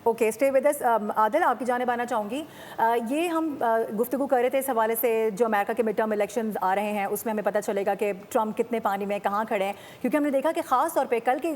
Okay, stay with us. Adil, आपकी जानिब आना चाहूँगी। ये हम गुफ्तगू कर रहे थे इस हवाले से, जो अमेरिका के मिड टर्म इलेक्शंस आ रहे हैं उसमें हमें पता चलेगा कि ट्रम्प कितने पानी में कहाँ खड़े हैं, क्योंकि हमने देखा कि ख़ास तौर पे कल की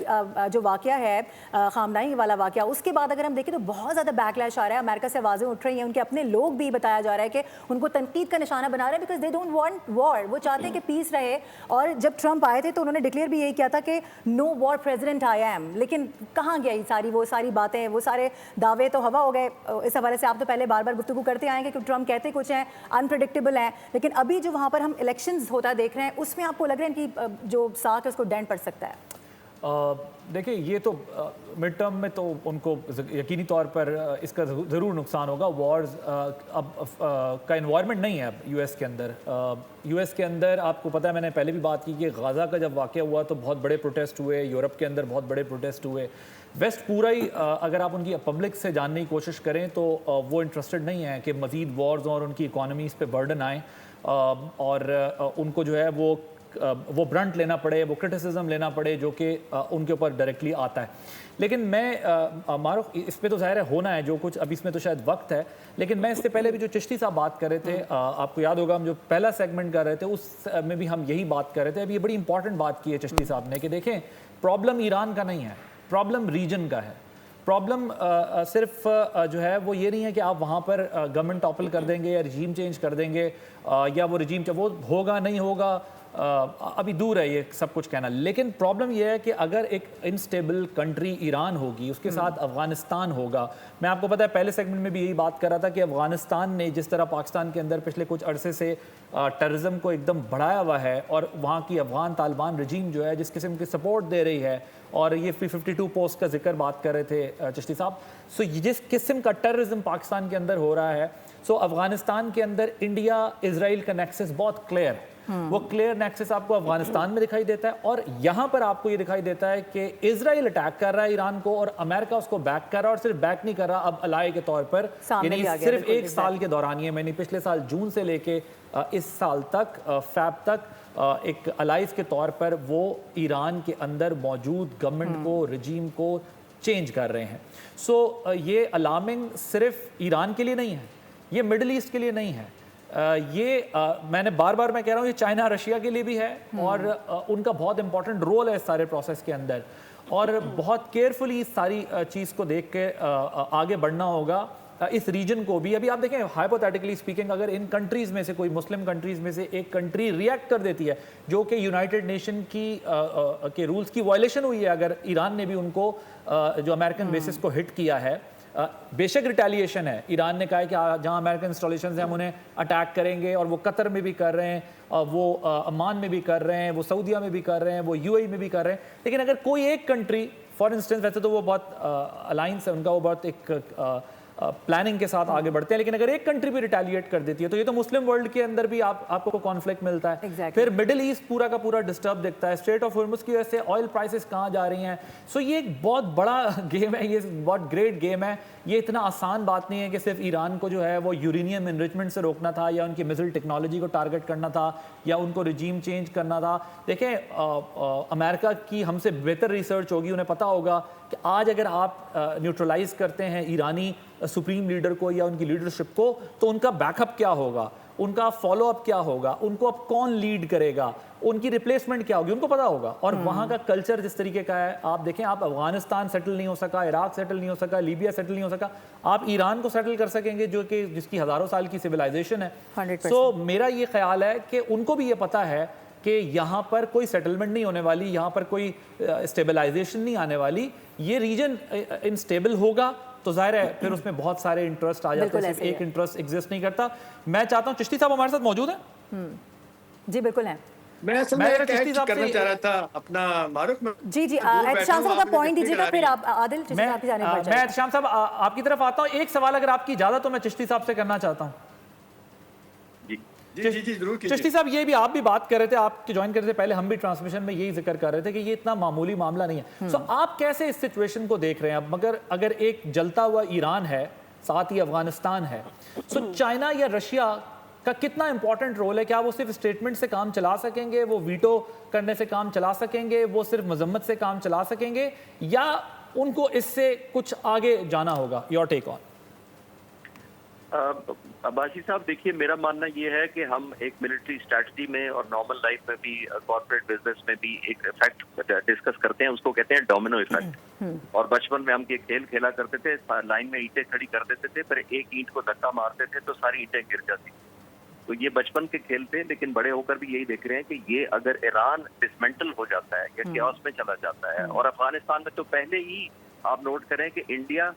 जो वाक़या है, ख़ामनाई वाला वाक़या, उसके बाद अगर हम देखें तो बहुत ज़्यादा बैकलैश आ रहा है। अमेरिका से आवाज़ें उठ रही हैं, उनके अपने लोग भी बताया जा रहा है कि उनको तनकीद का निशाना बना रहे हैं, because they don't want war. वो चाहते हैं कि पीस रहे। और जब ट्रम्प आए थे तो उन्होंने डिक्लेयर भी यही किया था कि no war president I am, लेकिन कहाँ गई वो सारी बातें, वो सारे दावे तो हवा हो गए। इस हवाले से आप तो पहले बार बार गुफ्तगू करते आएंगे कि ट्रम्प कहते कुछ हैं, अनप्रेडिक्टेबल हैं, लेकिन अभी जो वहाँ पर हम इलेक्शंस होता देख रहे हैं उसमें आपको लग रहा है कि जो साख है उसको डेंट पड़ सकता है? देखिए, ये तो मिड टर्म में तो उनको यकीनी तौर पर इसका ज़रूर नुकसान होगा। वॉर्स अब का इन्वायरमेंट नहीं है अब यूएस के अंदर। यूएस के अंदर आपको पता है, मैंने पहले भी बात की कि गाज़ा का जब वाक़या हुआ तो बहुत बड़े प्रोटेस्ट हुए, यूरोप के अंदर बहुत बड़े प्रोटेस्ट हुए। वेस्ट पूरा ही अगर आप उनकी पब्लिक से जानने की कोशिश करें तो वो इंटरेस्टेड नहीं है कि मज़ीद वॉर्स और उनकी इकॉनमीज़ पे बर्डन आए, और उनको जो है वो ब्रंट लेना पड़े, वो क्रिटिसिज्म लेना पड़े जो कि उनके ऊपर डायरेक्टली आता है। लेकिन मैं मारूफ इस पे तो ज़ाहिर है होना है जो कुछ, अभी इसमें तो शायद वक्त है, लेकिन मैं इससे पहले भी जो चिश्ती साहब बात कर रहे थे, आपको याद होगा हम जो पहला सेगमेंट कर रहे थे उस में भी हम यही बात कर रहे थे। अभी ये बड़ी इंपॉर्टेंट बात की है चिश्ती साहब ने कि देखें, प्रॉब्लम ईरान का नहीं है, प्रॉब्लम रीजन का है। प्रॉब्लम सिर्फ जो है वो ये नहीं है कि आप वहाँ पर गवर्नमेंट टॉपल कर देंगे या रजीम चेंज कर देंगे, या वो रजीम वो होगा नहीं होगा, अभी दूर है ये सब कुछ कहना। लेकिन प्रॉब्लम ये है कि अगर एक इनस्टेबल कंट्री ईरान होगी, उसके साथ अफगानिस्तान होगा। मैं आपको पता है पहले सेगमेंट में भी यही बात कर रहा था कि अफगानिस्तान ने जिस तरह पाकिस्तान के अंदर पिछले कुछ अरसे से टेररिज्म को एकदम बढ़ाया हुआ है, और वहाँ की अफगान तालिबान रजीम जो है जिस किस्म की सपोर्ट दे रही है, और ये 52 पोस्ट का जिक्र बात कर रहे थे चिश्ती साहब। सो जिस किस्म का टेररिज्म पाकिस्तान के अंदर हो रहा है, सो अफगानिस्तान के अंदर इंडिया इजराइल का नेक्सस बहुत क्लियर है। वो क्लियर नेक्सस आपको अफगानिस्तान में दिखाई देता है, और यहाँ पर आपको ये दिखाई देता है कि इजराइल अटैक कर रहा है ईरान को और अमेरिका उसको बैक कर रहा है, और सिर्फ बैक नहीं कर रहा, अब अलाई के तौर पर, यानी सिर्फ एक साल के दौरान, ये मैंने पिछले साल जून से लेके इस साल तक फैब तक एक अलाइज के तौर पर वो ईरान के अंदर मौजूद गवर्नमेंट को, रजीम को चेंज कर रहे हैं। सो ये अलार्मिंग सिर्फ ईरान के लिए नहीं है, ये मिडल ईस्ट के लिए नहीं है, मैंने बार बार मैं कह रहा हूँ ये चाइना रशिया के लिए भी है, और उनका बहुत इंपॉर्टेंट रोल है इस सारे प्रोसेस के अंदर, और बहुत केयरफुली इस सारी चीज़ को देख के आगे बढ़ना होगा। इस रीजन को भी, अभी आप देखें हाइपोथेटिकली स्पीकिंग, अगर इन कंट्रीज़ में से कोई मुस्लिम कंट्रीज़ में से एक कंट्री रिएक्ट कर देती है जो कि यूनाइटेड नेशन की के रूल्स की वायलेशन हुई है, अगर ईरान ने भी उनको जो अमेरिकन बेसिस को हिट किया है, बेशक रिटेलिएशन है, ईरान ने कहा है कि जहां अमेरिकन इंस्टॉलेशन हैं हम उन्हें अटैक करेंगे, और वो कतर में भी कर रहे हैं, वो अमान में भी कर रहे हैं, वो सऊदीया में भी कर रहे हैं, वो यूएई में भी कर रहे हैं। लेकिन अगर कोई एक कंट्री, फॉर इंस्टेंस, वैसे तो वो बहुत अलायंस है उनका, वो बहुत एक प्लानिंग के साथ आगे बढ़ते हैं, लेकिन अगर एक कंट्री भी रिटेलिएट कर देती है तो ये तो मुस्लिम वर्ल्ड के अंदर भी आपको कॉन्फ्लिक्ट मिलता है। exactly. फिर मिडिल ईस्ट पूरा का पूरा डिस्टर्ब दिखता है, स्ट्रेट ऑफ हॉर्मुज़ की वजह से ऑयल प्राइसेस कहाँ जा रही हैं। सो ये एक बहुत बड़ा गेम है, ये बहुत ग्रेट गेम है। ये इतना आसान बात नहीं है कि सिर्फ ईरान को जो है वो यूरेनियम एनरिचमेंट से रोकना था, या उनकी मिसाइल टेक्नोलॉजी को टारगेट करना था, या उनको रिजीम चेंज करना था। देखें, अमेरिका की हमसे बेहतर रिसर्च होगी, उन्हें पता होगा कि आज अगर आप न्यूट्रलाइज करते हैं ईरानी सुप्रीम लीडर को या उनकी लीडरशिप को, तो उनका बैकअप क्या होगा, उनका फॉलोअप क्या होगा, उनको अब कौन लीड करेगा, उनकी रिप्लेसमेंट क्या होगी, उनको पता होगा। और वहाँ का कल्चर जिस तरीके का है, आप देखें, आप अफगानिस्तान सेटल नहीं हो सका, इराक सेटल नहीं हो सका, लीबिया सेटल नहीं हो सका, आप ईरान को सेटल कर सकेंगे जो कि जिसकी हज़ारों साल की सिविलाइजेशन है। 100%। सो मेरा ये ख्याल है कि उनको भी ये पता है कि यहाँ पर कोई सेटलमेंट नहीं होने वाली, यहाँ पर कोई स्टेबलाइजेशन नहीं आने वाली, ये रीजन इनस्टेबल होगा तो जाहिर है फिर उसमें बहुत सारे इंटरेस्ट आ जाते हैं, सिर्फ एक इंटरेस्ट एग्जिस्ट नहीं करता। मैं चाहता हूँ, चिश्ती साहब हमारे साथ मौजूद हैं? जी बिल्कुल हैं। मैं असल में करना चाह रहा था अपना मारूफ में। जी एहतशाम साहब का पॉइंट दीजिएगा, फिर आप आदिल चिश्ती साहब की जानिब बढ़ जाइए। मैं एहतशाम साहब आपकी तरफ आता हूँ। एक सवाल अगर आपकी इजाजत तो मैं चिश्ती साहब से करना चाहता हूँ। जी जरूर कीजिए। चिश्ती साहब, ये भी आप भी बात कर रहे थे, आप ज्वाइन कर रहे थे पहले, हम भी ट्रांसमिशन में यही जिक्र कर रहे थे कि ये इतना मामूली मामला नहीं है। सो आप कैसे इस सिचुएशन को देख रहे हैं? अब मगर अगर एक जलता हुआ ईरान है, साथ ही अफगानिस्तान है, सो चाइना या रशिया का कितना इंपॉर्टेंट रोल है? क्या वो सिर्फ स्टेटमेंट से काम चला सकेंगे, वो वीटो करने से काम चला सकेंगे, वो सिर्फ मजम्मत से काम चला सकेंगे, या उनको इससे कुछ आगे जाना होगा? Your take on. अब्बासी साहब, देखिए, मेरा मानना ये है कि हम एक मिलिट्री स्ट्रैटेजी में और नॉर्मल लाइफ में भी, कॉर्पोरेट बिजनेस में भी एक इफेक्ट डिस्कस करते हैं, उसको कहते हैं डोमिनो इफेक्ट। और बचपन में हम ये खेल खेला करते थे, लाइन में ईंटें खड़ी कर देते थे, फिर एक ईंट को धक्का मारते थे तो सारी ईंटें गिर जाती। तो ये बचपन के खेल थे, लेकिन बड़े होकर भी यही देख रहे हैं कि ये अगर ईरान डिसमेंटल हो जाता है या क्याओस में चला जाता है, और अफगानिस्तान में तो पहले ही आप नोट करें कि इंडिया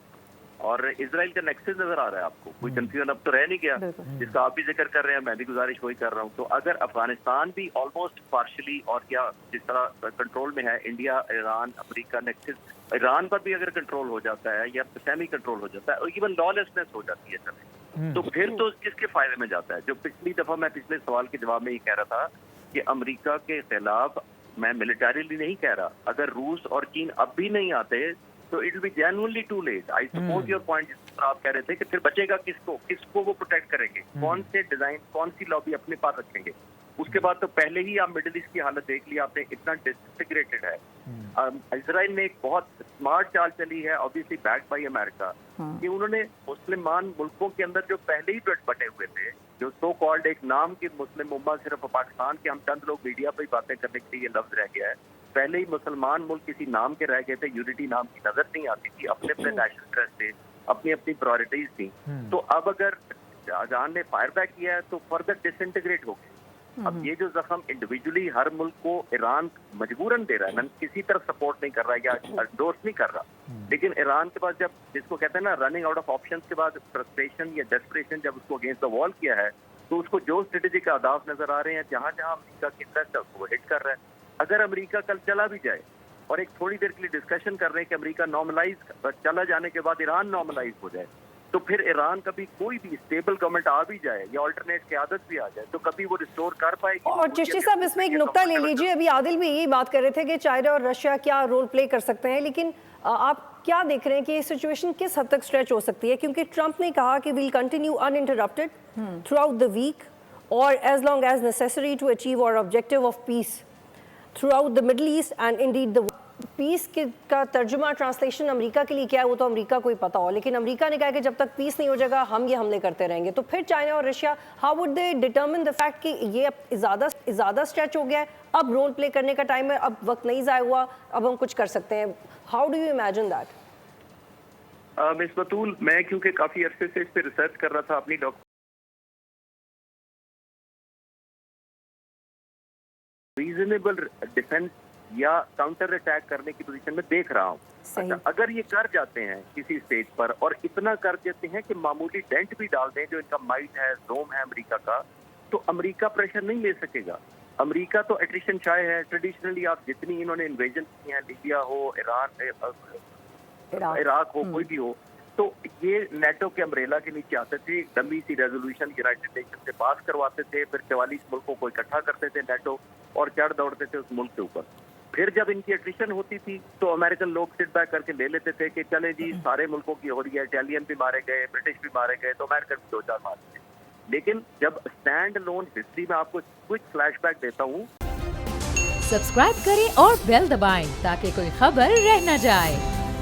और इजराइल का नेक्सस नजर आ रहा है आपको, कोई कंफ्यूजन अब तो रह नहीं गया, जिसका आप भी जिक्र कर रहे हैं, मैं भी गुजारिश वही कर रहा हूँ। तो अगर अफगानिस्तान भी ऑलमोस्ट पार्शली और या जिस तरह कंट्रोल में है India, Iran, America nexus, Iran पर भी अगर कंट्रोल हो जाता है या सेमी कंट्रोल हो जाता है और इवन लॉलेसनेस हो जाती है चले, तो फिर तो किसके फायदे में जाता है? जो पिछली दफा मैं पिछले सवाल के जवाब में ये कह रहा था कि अमेरिका के खिलाफ मैं मिलिटरीली नहीं कह रहा, अगर रूस और चीन अब भी नहीं आते तो it will be genuinely too late. I support your point, जिस पर आप कह रहे थे कि फिर बचेगा किसको वो प्रोटेक्ट करेंगे, कौन से डिजाइन, कौन सी लॉबी अपने पास रखेंगे? उसके बाद तो पहले ही आप मिडिल ईस्ट की हालत देख ली आपने, इतना डिसइंटीग्रेटेड है। इजराइल ने एक बहुत स्मार्ट चाल चली है, ऑब्वियसली बैक्ड बाय अमेरिका, कि उन्होंने मुस्लिमान मुल्कों के अंदर जो पहले ही बटे हुए थे, जो सो कॉल्ड एक नाम की मुस्लिम उम्मा, सिर्फ पाकिस्तान के हम चंद लोग मीडिया पर ही बातें करने के लिए ये लफ्ज रह गया है, पहले ही मुसलमान मुल्क किसी नाम के रह गए थे, यूनिटी नाम की नजर नहीं आती थी, अपने अपने नेशनल इंटरेस्ट थे, अपनी अपनी प्रायोरिटीज थी। तो अब अगर शाहजहां ने फायर बैक किया है तो फर्दर डिसइंटीग्रेट हो गए। अब ये जो जख्म इंडिविजुअली हर मुल्क को ईरान मजबूरन दे रहा है, मैं किसी तरफ सपोर्ट नहीं कर रहा या एंडोर्स नहीं कर रहा, लेकिन ईरान के पास जब, जिसको कहते हैं ना रनिंग आउट ऑफ ऑप्शंस के बाद फ्रस्ट्रेशन या डेस्परेशन, जब उसको अगेंस्ट द वॉल किया है, तो उसको जो स्ट्रेटेजिक अहदाफ नजर आ रहे हैं, जहां जहां अमेरिका की इंटरेस्ट है उसको हिट कर रहा है। अगर अमेरिका कल चला भी जाए और एक थोड़ी देर के लिए डिस्कशन कर रहे हैं कि अमेरिका नॉर्मलाइज चला जाने के बाद ईरान नॉर्मलाइज हो जाए, तो फिर ईरान कभी कोई भी स्टेबल गवर्नमेंट आ भी जाए या अल्टरनेट क़यादत भी आ जाए, तो कभी वो रिस्टोर कर पाएगी? और चिश्ती साहब, इसमें एक नुक्ता ले लीजिए, अभी आदिल भी यही बात कर रहे थे कि चाइना और रशिया क्या रोल प्ले कर सकते हैं, लेकिन आप क्या देख रहे हैं कि ये सिचुएशन किस हद तक स्ट्रेच हो सकती है? क्योंकि ट्रंप ने कहा कि we'll continue uninterrupted throughout the week और as long as necessary to achieve our objective of peace throughout the Middle East and indeed the peace का तर्जुमा, ट्रांसलेशन अमेरिका के लिए क्या है वो तो अमेरिका को ही पता हो, लेकिन अमेरिका ने कहा कि जब तक पीस नहीं हो जाएगा हम ये हमले करते रहेंगे। तो फिर चाइना और Russia, how would they determine the fact कि ये अब ज़्यादा स्ट्रेच हो गया है, अब रोल प्ले करने का टाइम है, अब वक्त नहीं ज़ाया हुआ, अब हम कुछ कर सकते हैं? How do you imagine that? Miss Batool, मैं क्योंकि काफ़ी अरसे से इस पर रिसर्च कर रहा था अपनी रीजनेबल डिफेंस या काउंटर अटैक करने की पोजीशन में देख रहा हूँ। अच्छा, अगर ये कर जाते हैं किसी स्टेज पर और इतना कर देते हैं कि मामूली डेंट भी डाल दें जो इनका माइट है, जोम है अमेरिका का, तो अमेरिका प्रेशर नहीं ले सकेगा। अमेरिका तो एट्रिशन शाय है, ट्रेडिशनली आप जितनी इन्होंने इन्वेजन की है, लीबिया हो, इराक हो, कोई भी हो, तो ये नेटो के अम्ब्रेला के नीचे आते थे, लंबी सी रेजोल्यूशन यूनाइटेड नेशन से पास करवाते थे, फिर 44 मुल्कों को इकट्ठा करते थे नेटो और चढ़ दौड़ते थे उस मुल्क के ऊपर। फिर जब इनकी एट्रिशन होती थी तो अमेरिकन लोग सिट बैक करके ले लेते थे कि चले जी सारे मुल्कों की हो रही है, इटालियन भी मारे गए, ब्रिटिश भी मारे गए, तो अमेरिकन भी 2-4 मारे गए। लेकिन जब स्टैंड लोन हिस्ट्री में आपको क्विक फ्लैशबैक देता हूँ। सब्सक्राइब करें और बेल दबाएं ताकि कोई खबर रह न जाए।